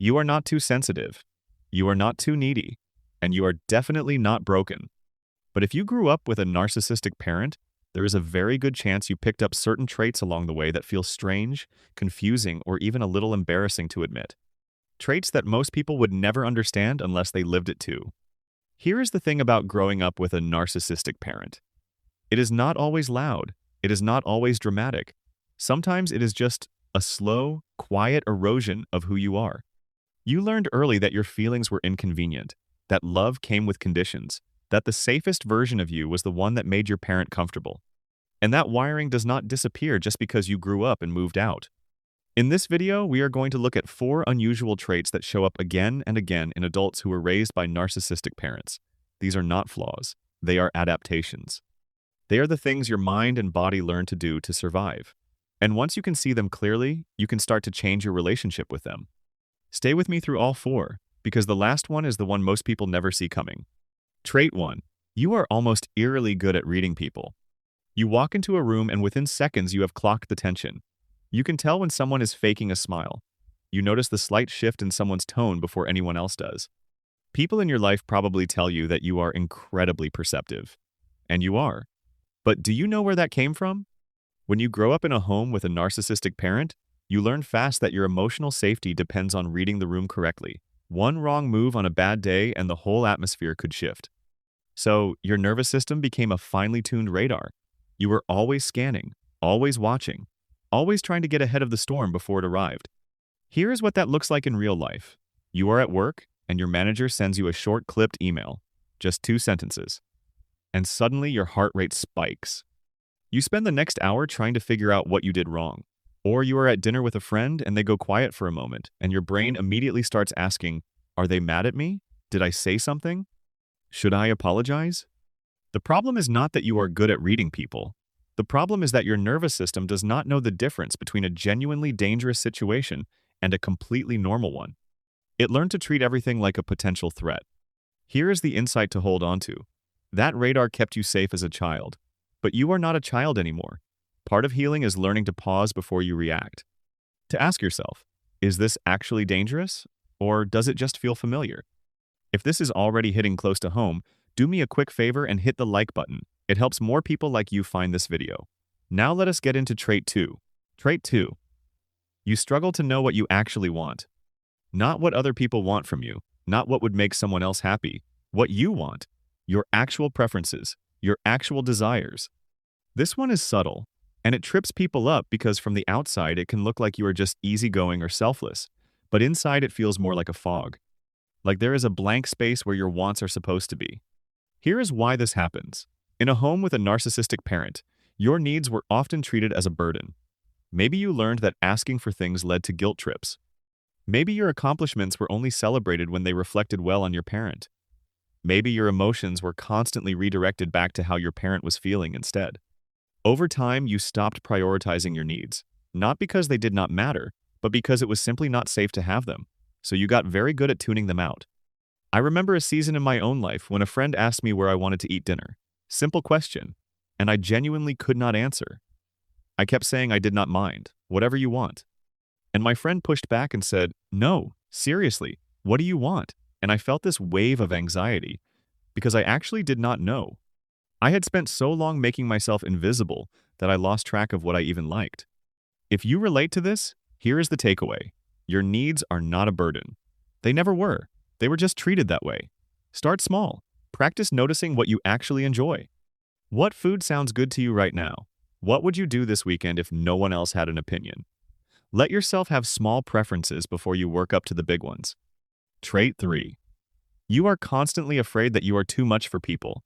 You are not too sensitive. You are not too needy. And you are definitely not broken. But if you grew up with a narcissistic parent, there is a very good chance you picked up certain traits along the way that feel strange, confusing, or even a little embarrassing to admit. Traits that most people would never understand unless they lived it too. Here is the thing about growing up with a narcissistic parent. It is not always loud. It is not always dramatic. Sometimes it is just a slow, quiet erosion of who you are. You learned early that your feelings were inconvenient, that love came with conditions, that the safest version of you was the one that made your parent comfortable. And that wiring does not disappear just because you grew up and moved out. In this video, we are going to look at 4 unusual traits that show up again and again in adults who were raised by narcissistic parents. These are not flaws. They are adaptations. They are the things your mind and body learn to do to survive. And once you can see them clearly, you can start to change your relationship with them. Stay with me through all 4, because the last one is the one most people never see coming. Trait 1. You are almost eerily good at reading people. You walk into a room and within seconds you have clocked the tension. You can tell when someone is faking a smile. You notice the slight shift in someone's tone before anyone else does. People in your life probably tell you that you are incredibly perceptive. And you are. But do you know where that came from? When you grow up in a home with a narcissistic parent, you learn fast that your emotional safety depends on reading the room correctly. One wrong move on a bad day and the whole atmosphere could shift. So, your nervous system became a finely tuned radar. You were always scanning, always watching, always trying to get ahead of the storm before it arrived. Here is what that looks like in real life. You are at work, and your manager sends you a short clipped email, just 2 sentences. And suddenly your heart rate spikes. You spend the next hour trying to figure out what you did wrong. Or you are at dinner with a friend and they go quiet for a moment, and your brain immediately starts asking, are they mad at me? Did I say something? Should I apologize? The problem is not that you are good at reading people. The problem is that your nervous system does not know the difference between a genuinely dangerous situation and a completely normal one. It learned to treat everything like a potential threat. Here is the insight to hold on to. That radar kept you safe as a child. But you are not a child anymore. Part of healing is learning to pause before you react. To ask yourself, is this actually dangerous? Or does it just feel familiar? If this is already hitting close to home, do me a quick favor and hit the like button. It helps more people like you find this video. Now let us get into trait 2. Trait 2. You struggle to know what you actually want. Not what other people want from you, not what would make someone else happy. What you want. Your actual preferences, your actual desires. This one is subtle, and it trips people up because from the outside it can look like you are just easygoing or selfless, but inside it feels more like a fog. Like there is a blank space where your wants are supposed to be. Here is why this happens. In a home with a narcissistic parent, your needs were often treated as a burden. Maybe you learned that asking for things led to guilt trips. Maybe your accomplishments were only celebrated when they reflected well on your parent. Maybe your emotions were constantly redirected back to how your parent was feeling instead. Over time, you stopped prioritizing your needs, not because they did not matter, but because it was simply not safe to have them. So you got very good at tuning them out. I remember a season in my own life when a friend asked me where I wanted to eat dinner. Simple question, and I genuinely could not answer. I kept saying I did not mind, whatever you want. And my friend pushed back and said, no, seriously, what do you want? And I felt this wave of anxiety because I actually did not know. I had spent so long making myself invisible that I lost track of what I even liked. If you relate to this, here is the takeaway. Your needs are not a burden. They never were. They were just treated that way. Start small. Practice noticing what you actually enjoy. What food sounds good to you right now? What would you do this weekend if no one else had an opinion? Let yourself have small preferences before you work up to the big ones. Trait 3. You are constantly afraid that you are too much for people.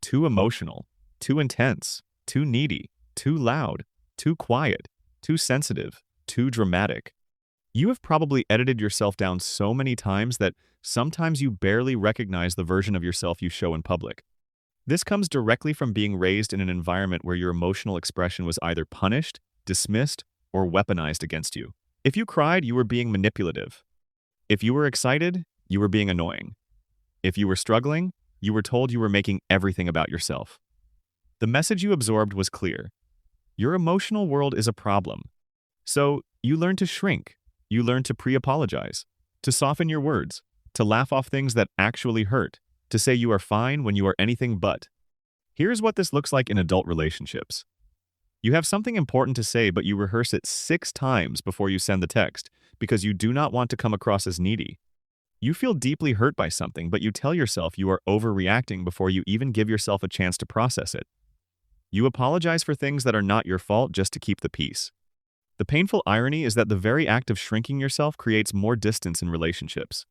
Too emotional, too intense, too needy, too loud, too quiet, too sensitive, too dramatic. You have probably edited yourself down so many times that sometimes you barely recognize the version of yourself you show in public. This comes directly from being raised in an environment where your emotional expression was either punished, dismissed, or weaponized against you. If you cried, you were being manipulative. If you were excited, you were being annoying. If you were struggling, you were told you were making everything about yourself. The message you absorbed was clear. Your emotional world is a problem. So you learn to shrink. You learn to pre-apologize. to soften your words, to laugh off things that actually hurt, to say you are fine when you are anything but. Here's what this looks like in adult relationships. You have something important to say, but you rehearse it 6 times before you send the text because you do not want to come across as needy. You feel deeply hurt by something, but you tell yourself you are overreacting before you even give yourself a chance to process it. You apologize for things that are not your fault just to keep the peace. The painful irony is that the very act of shrinking yourself creates more distance in relationships.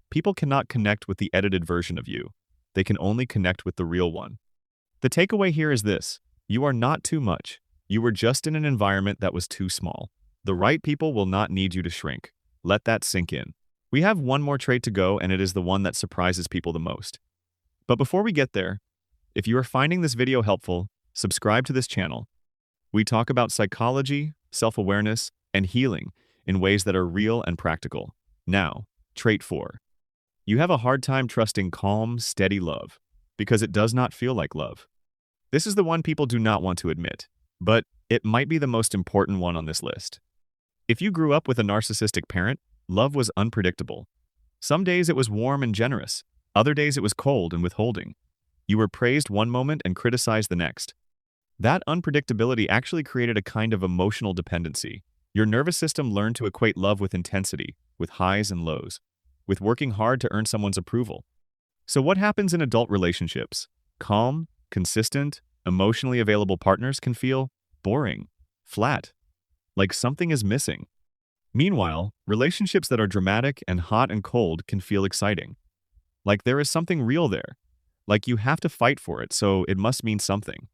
People cannot connect with the edited version of you. They can only connect with the real one. The takeaway here is this: you are not too much. You were just in an environment that was too small. The right people will not need you to shrink. Let that sink in. We have one more trait to go, and it is the one that surprises people the most. But before we get there, if you are finding this video helpful, subscribe to this channel. We talk about psychology, self-awareness, and healing in ways that are real and practical. Now, trait 4. You have a hard time trusting calm, steady love because it does not feel like love. This is the one people do not want to admit, but it might be the most important one on this list. If you grew up with a narcissistic parent, love was unpredictable. Some days it was warm and generous. Other days it was cold and withholding. You were praised one moment and criticized the next. That unpredictability actually created a kind of emotional dependency. Your nervous system learned to equate love with intensity, with highs and lows, with working hard to earn someone's approval. So what happens in adult relationships? Calm, consistent, emotionally available partners can feel boring, flat, like something is missing. Meanwhile, relationships that are dramatic and hot and cold can feel exciting. Like there is something real there. Like you have to fight for it, so it must mean something.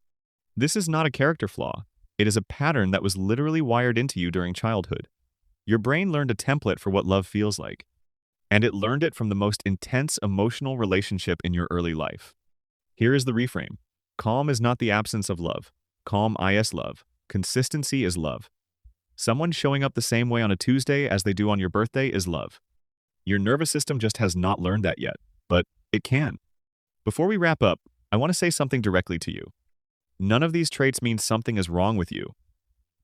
This is not a character flaw. It is a pattern that was literally wired into you during childhood. Your brain learned a template for what love feels like, and it learned it from the most intense emotional relationship in your early life. Here is the reframe. Calm is not the absence of love. Calm is love. Consistency is love. Someone showing up the same way on a Tuesday as they do on your birthday is love. Your nervous system just has not learned that yet, but it can. Before we wrap up, I want to say something directly to you. None of these traits mean something is wrong with you.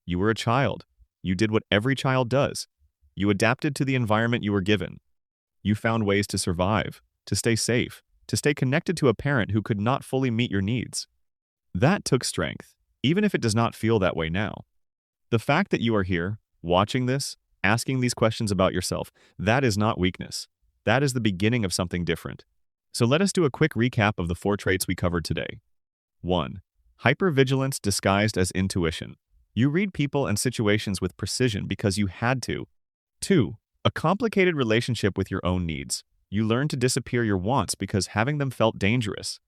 You were a child. You did what every child does. You adapted to the environment you were given. You found ways to survive, to stay safe, to stay connected to a parent who could not fully meet your needs. That took strength, even if it does not feel that way now. The fact that you are here, watching this, asking these questions about yourself, that is not weakness. That is the beginning of something different. So let us do a quick recap of the 4 traits we covered today. 1. Hypervigilance disguised as intuition. You read people and situations with precision because you had to. 2. A complicated relationship with your own needs. You learn to disappear your wants because having them felt dangerous.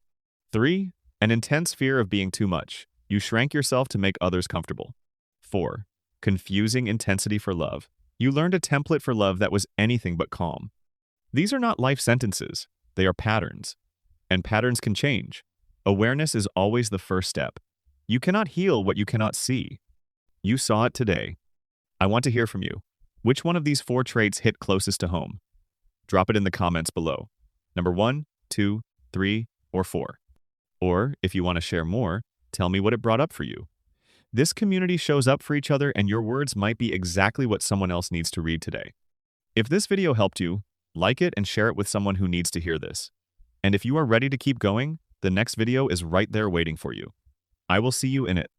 3. An intense fear of being too much. You shrank yourself to make others comfortable. 4. Confusing intensity for love. You learned a template for love that was anything but calm. These are not life sentences. They are patterns. And patterns can change. Awareness is always the first step. You cannot heal what you cannot see. You saw it today. I want to hear from you. Which one of these 4 traits hit closest to home? Drop it in the comments below. Number 1, 2, 3, or 4. Or, if you want to share more, tell me what it brought up for you. This community shows up for each other, and your words might be exactly what someone else needs to read today. If this video helped you, like it and share it with someone who needs to hear this. And if you are ready to keep going, the next video is right there waiting for you. I will see you in it.